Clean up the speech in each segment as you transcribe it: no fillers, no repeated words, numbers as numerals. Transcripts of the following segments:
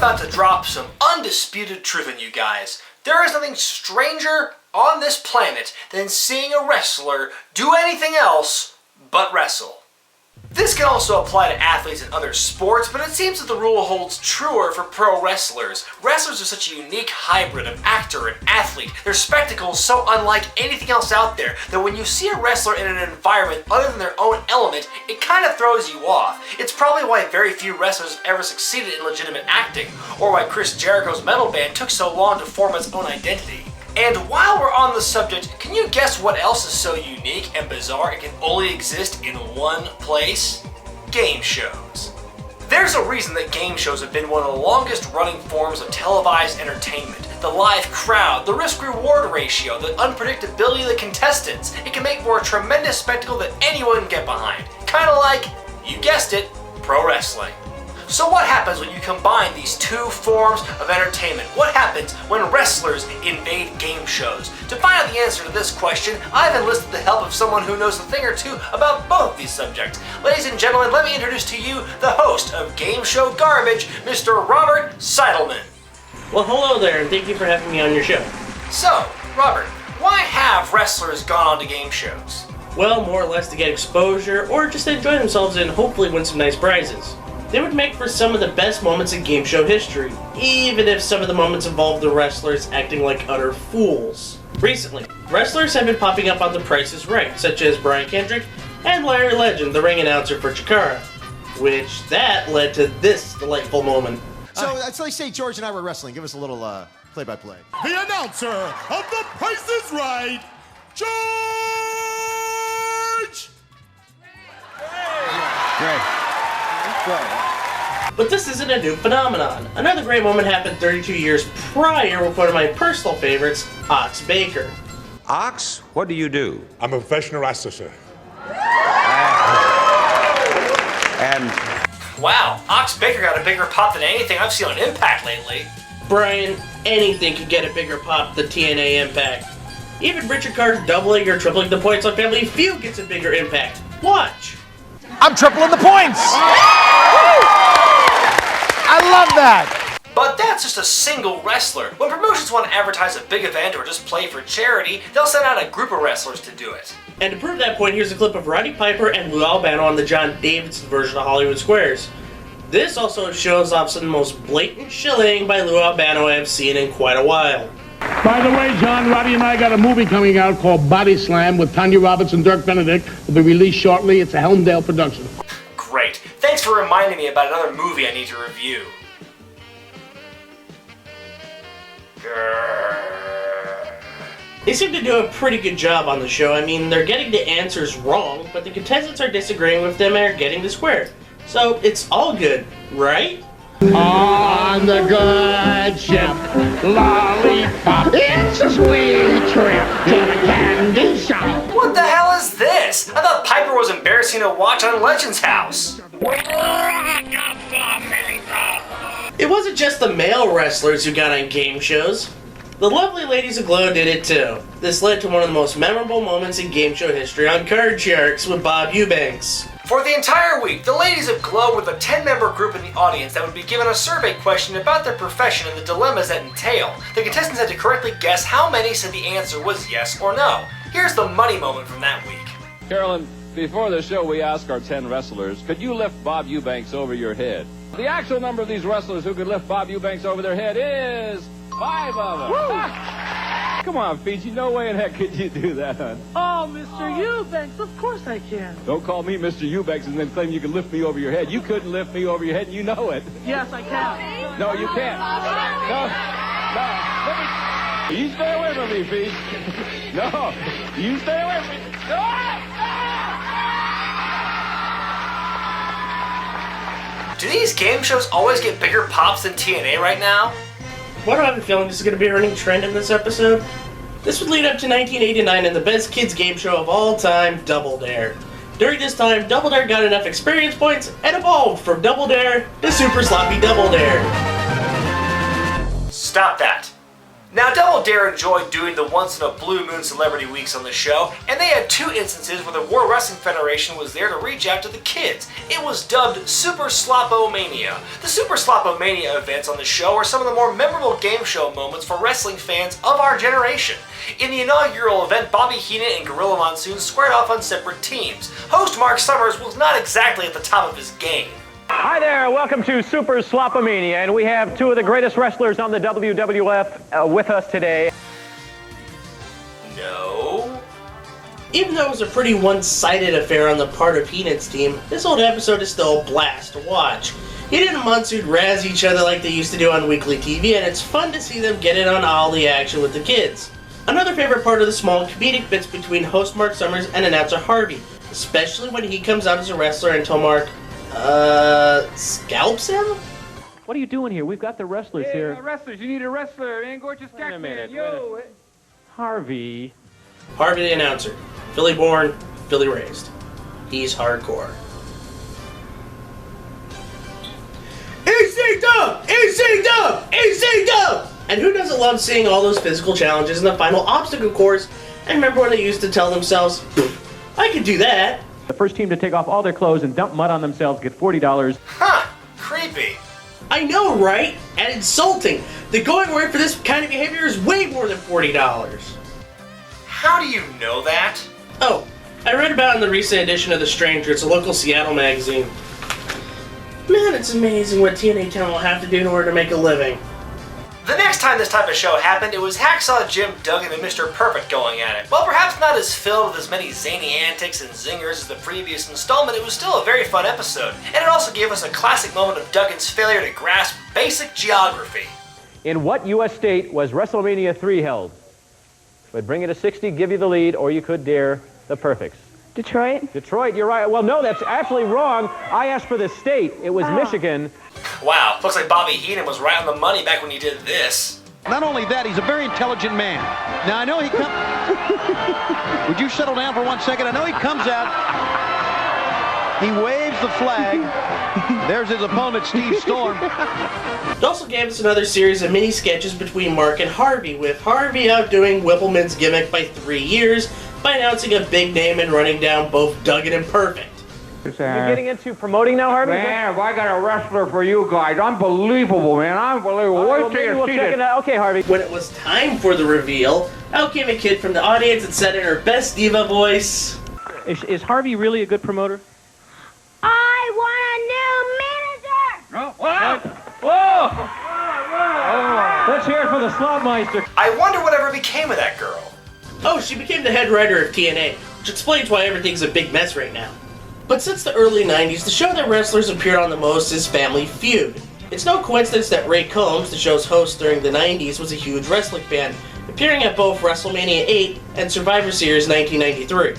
about to drop some undisputed truth on you guys. There is nothing stranger on this planet than seeing a wrestler do anything else but wrestle. This can also apply to athletes in other sports, but it seems that the rule holds truer for pro wrestlers. Wrestlers are such a unique hybrid of actor and athlete. Their spectacle is so unlike anything else out there that when you see a wrestler in an environment other than their own element, it kind of throws you off. It's probably why very few wrestlers have ever succeeded in legitimate acting, or why Chris Jericho's metal band took so long to form its own identity. And while we're on the subject, can you guess what else is so unique and bizarre it can only exist in one place? Game shows. There's a reason that game shows have been one of the longest running forms of televised entertainment. The live crowd, the risk-reward ratio, the unpredictability of the contestants. It can make for a tremendous spectacle that anyone can get behind. Kinda like, you guessed it, pro wrestling. So what happens when you combine these two forms of entertainment? What happens when wrestlers invade game shows? To find out the answer to this question, I've enlisted the help of someone who knows a thing or two about both these subjects. Ladies and gentlemen, let me introduce to you the host of Game Show Garbage, Mr. Robert Seidelman. Well, hello there, and thank you for having me on your show. So, Robert, why have wrestlers gone on to game shows? Well, more or less to get exposure, or just to enjoy themselves and hopefully win some nice prizes. They would make for some of the best moments in game show history, even if some of the moments involved the wrestlers acting like utter fools. Recently, wrestlers have been popping up on The Price is Right, such as Brian Kendrick and Larry Legend, the ring announcer for Chikara, which that led to this delightful moment. So let's say George and I were wrestling. Give us a little play-by-play. The announcer of The Price is Right, George! Great. But this isn't a new phenomenon. Another great moment happened 32 years prior with one of my personal favorites, Ox Baker. Ox, what do you do? I'm a professional wrestler, sir. And Wow, Ox Baker got a bigger pop than anything I've seen on Impact lately. Brian, anything could get a bigger pop than TNA Impact. Even Richard Carter doubling or tripling the points on Family Feud gets a bigger impact. Watch! I'm tripling the points! I love that! But that's just a single wrestler. When promotions want to advertise a big event or just play for charity, they'll send out a group of wrestlers to do it. And to prove that point, here's a clip of Roddy Piper and Lou Albano on the John Davidson version of Hollywood Squares. This also shows off some of the most blatant shilling by Lou Albano I have seen in quite a while. By the way, John, Roddy and I got a movie coming out called Body Slam with Tanya Roberts and Dirk Benedict. It'll be released shortly. It's a Helmdale production. Great. Thanks for reminding me about another movie I need to review. They seem to do a pretty good job on the show. I mean, they're getting the answers wrong, but the contestants are disagreeing with them and are getting the square. So it's all good, right? On the good ship, lollipop, it's a sweet trip to the candy shop. What the hell is this? I thought Piper was embarrassing to watch on Legend's house. It wasn't just the male wrestlers who got on game shows. The lovely ladies of Glow did it too. This led to one of the most memorable moments in game show history on Card Sharks with Bob Eubanks. For the entire week, the ladies of Glow were the 10-member group in the audience that would be given a survey question about their profession and the dilemmas that entail. The contestants had to correctly guess how many said the answer was yes or no. Here's the money moment from that week. Carolyn, before the show we asked our 10 wrestlers, could you lift Bob Eubanks over your head? The actual number of these wrestlers who could lift Bob Eubanks over their head is 5 of them. Come on, Fiji, no way in heck could you do that, hon. Oh, Mr. Eubanks, of course I can. Don't call me Mr. Eubanks and then claim you can lift me over your head. You couldn't lift me over your head, and you know it. Yes, I can. No, you can't. No. You stay away from me, Fiji. No, you stay away from me. Do these game shows always get bigger pops than TNA right now? Why do I have a feeling this is going to be a running trend in this episode? This would lead up to 1989 and the best kids game show of all time, Double Dare. During this time, Double Dare got enough experience points and evolved from Double Dare to Super Sloppy Double Dare. Stop that. Now, Double Dare enjoyed doing the once-in-a-blue-moon celebrity weeks on the show, and they had 2 instances where the World Wrestling Federation was there to reach out to the kids. It was dubbed Super Slop-O-Mania. The Super Slop-O-Mania events on the show are some of the more memorable game show moments for wrestling fans of our generation. In the inaugural event, Bobby Heenan and Gorilla Monsoon squared off on separate teams. Host Mark Summers was not exactly at the top of his game. Hi there, welcome to Super Slop-O-Mania, and we have 2 of the greatest wrestlers on the WWF with us today. No. Even though it was a pretty one-sided affair on the part of Heenan's team, this old episode is still a blast to watch. Heenan and Monsoon razz each other like they used to do on weekly TV, and it's fun to see them get in on all the action with the kids. Another favorite part of the small comedic bits between host Mark Summers and announcer Harvey, especially when he comes out as a wrestler until Mark scalps him? What are you doing here? We've got the wrestlers here. Wrestlers, you need a wrestler, man. Gorgeous Wait a minute, Harvey. Harvey the announcer. Philly born, Philly raised. He's hardcore. EC-Dub! EC-Dub! EC-Dub! And who doesn't love seeing all those physical challenges in the final obstacle course? And remember when they used to tell themselves, I could do that. The first team to take off all their clothes and dump mud on themselves get $40. Huh, creepy. I know, right? And insulting. The going rate for this kind of behavior is way more than $40. How do you know that? Oh, I read about it in the recent edition of The Stranger. It's a local Seattle magazine. Man, it's amazing what TNA Town will have to do in order to make a living. The next time this type of show happened, it was Hacksaw Jim Duggan and Mr. Perfect going at it. While perhaps not as filled with as many zany antics and zingers as the previous installment, it was still a very fun episode, and it also gave us a classic moment of Duggan's failure to grasp basic geography. In what U.S. state was WrestleMania 3 held? Would bring it to 60, give you the lead, or you could dare the Perfects. Detroit? Detroit, you're right. Well, no, that's actually wrong. I asked for the state. It was Michigan. Wow, looks like Bobby Heenan was right on the money back when he did this. Not only that, he's a very intelligent man. Now, I know he comes... Would you settle down for 1 second? I know he comes out. He waves the flag. There's his opponent, Steve Storm. It also gave us another series of mini sketches between Mark and Harvey, with Harvey outdoing Whippleman's gimmick by 3 years by announcing a big name and running down both Duggan and Perfect. You're getting into promoting now, Harvey? Man, I got a wrestler for you guys. Unbelievable, man. Unbelievable. Well, maybe we'll check it out. Okay, Harvey. When it was time for the reveal, out came a kid from the audience and said in her best diva voice, Is Harvey really a good promoter? I want a new manager! Oh, what? Whoa! Let's hear it for the Slopmeister. I wonder whatever became of that girl. oh, she became the head writer of TNA, which explains why everything's a big mess right now. But since the early 90s, the show that wrestlers appeared on the most is Family Feud. It's no coincidence that Ray Combs, the show's host during the 90s, was a huge wrestling fan, appearing at both WrestleMania 8 and Survivor Series 1993.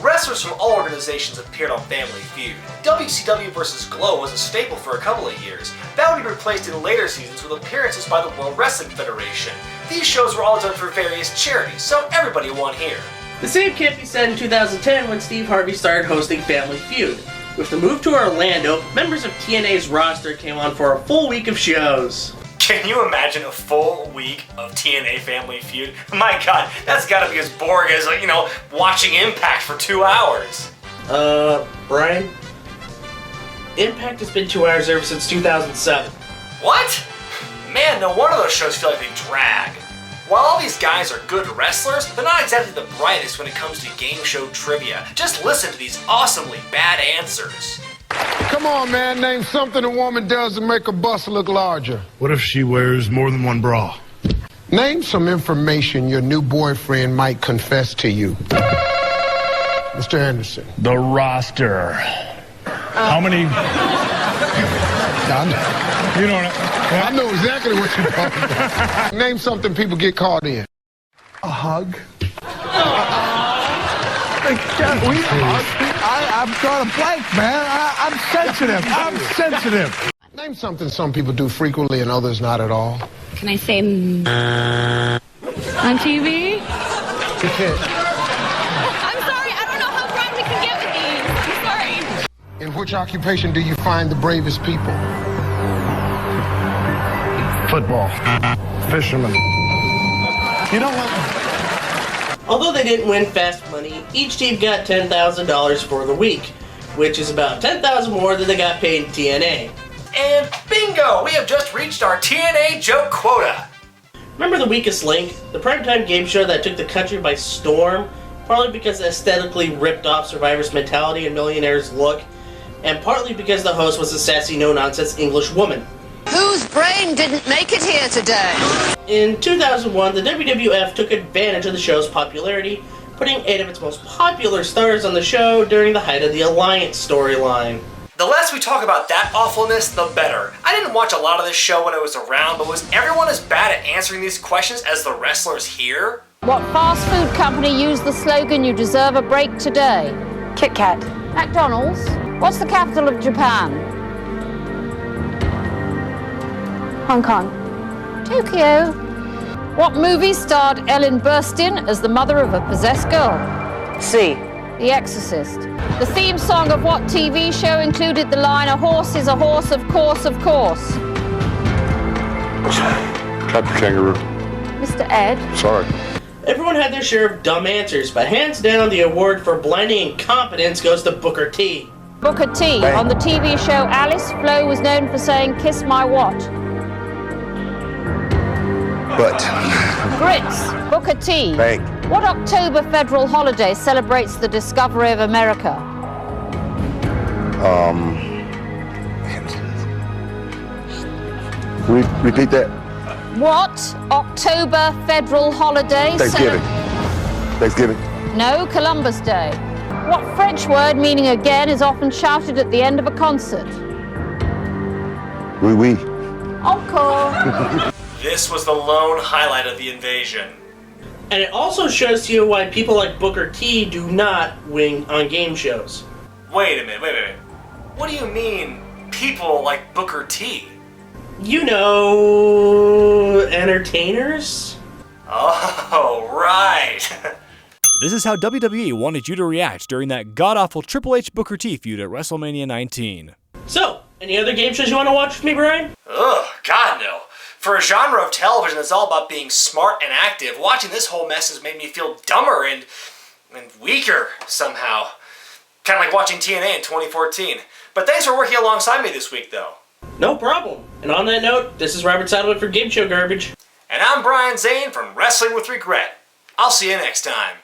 Wrestlers from all organizations appeared on Family Feud. WCW vs. Glow was a staple for a couple of years. That would be replaced in later seasons with appearances by the World Wrestling Federation. These shows were all done for various charities, so everybody won here. The same can't be said in 2010 when Steve Harvey started hosting Family Feud. With the move to Orlando, members of TNA's roster came on for a full week of shows. Can you imagine a full week of TNA Family Feud? My god, that's gotta be as boring as, watching Impact for 2 hours. Brian? Impact has been 2 hours ever since 2007. What? Man, no wonder those shows feel like they drag. While all these guys are good wrestlers, they're not exactly the brightest when it comes to game show trivia. Just listen to these awesomely bad answers. Come on, man, name something a woman does to make her bust look larger. What if she wears more than one bra? Name some information your new boyfriend might confess to you. Mr. Anderson. The roster. How many... You know what I know exactly what you're talking about. Name something people get caught in. A hug. I'm drawing a blank, man. I'm sensitive. I'm sensitive. Name something some people do frequently and others not at all. Can I say on TV? You can't. I'm sorry, I don't know how far we can get with these. I'm sorry. In which occupation do you find the bravest people? Football. Fisherman. You don't want... Although they didn't win fast money, each team got $10,000 for the week, which is about $10,000 more than they got paid in TNA. And bingo! We have just reached our TNA joke quota! Remember The Weakest Link? The primetime game show that took the country by storm? Partly because it aesthetically ripped off Survivor's mentality and Millionaire's look, and partly because the host was a sassy, no-nonsense English woman. Whose brain didn't make it here today? In 2001, the WWF took advantage of the show's popularity, putting 8 of its most popular stars on the show during the height of the Alliance storyline. The less we talk about that awfulness, the better. I didn't watch a lot of this show when it was around, but was everyone as bad at answering these questions as the wrestlers here? What fast food company used the slogan, "You deserve a break today"? Kit Kat. McDonald's. What's the capital of Japan? Hong Kong. Tokyo. What movie starred Ellen Burstyn as the mother of a possessed girl? C. The Exorcist. The theme song of what TV show included the line, "A horse is a horse, of course, of course"? Captain Kangaroo. Mr. Ed. Sorry. Everyone had their share of dumb answers, but hands down the award for blinding incompetence goes to Booker T. Booker T. Bang. On the TV show Alice, Flo was known for saying, "Kiss my what?" But. Grits. Booker T. Bang. What October federal holiday celebrates the discovery of America? Repeat that. What October federal holiday? Thanksgiving. Thanksgiving. No, Columbus Day. What French word meaning again is often shouted at the end of a concert? Oui, oui. Encore. This was the lone highlight of the invasion. And it also shows to you why people like Booker T do not win on game shows. Wait a minute. What do you mean, people like Booker T? You know, entertainers? Oh, right. This is how WWE wanted you to react during that god-awful Triple H Booker T feud at WrestleMania 19. So, any other game shows you want to watch with me, Brian? Ugh, God no. For a genre of television that's all about being smart and active, watching this whole mess has made me feel dumber and weaker somehow. Kind of like watching TNA in 2014. But thanks for working alongside me this week, though. No problem. And on that note, this is Robert Seidelman for Game Show Garbage. And I'm Brian Zane from Wrestling with Regret. I'll see you next time.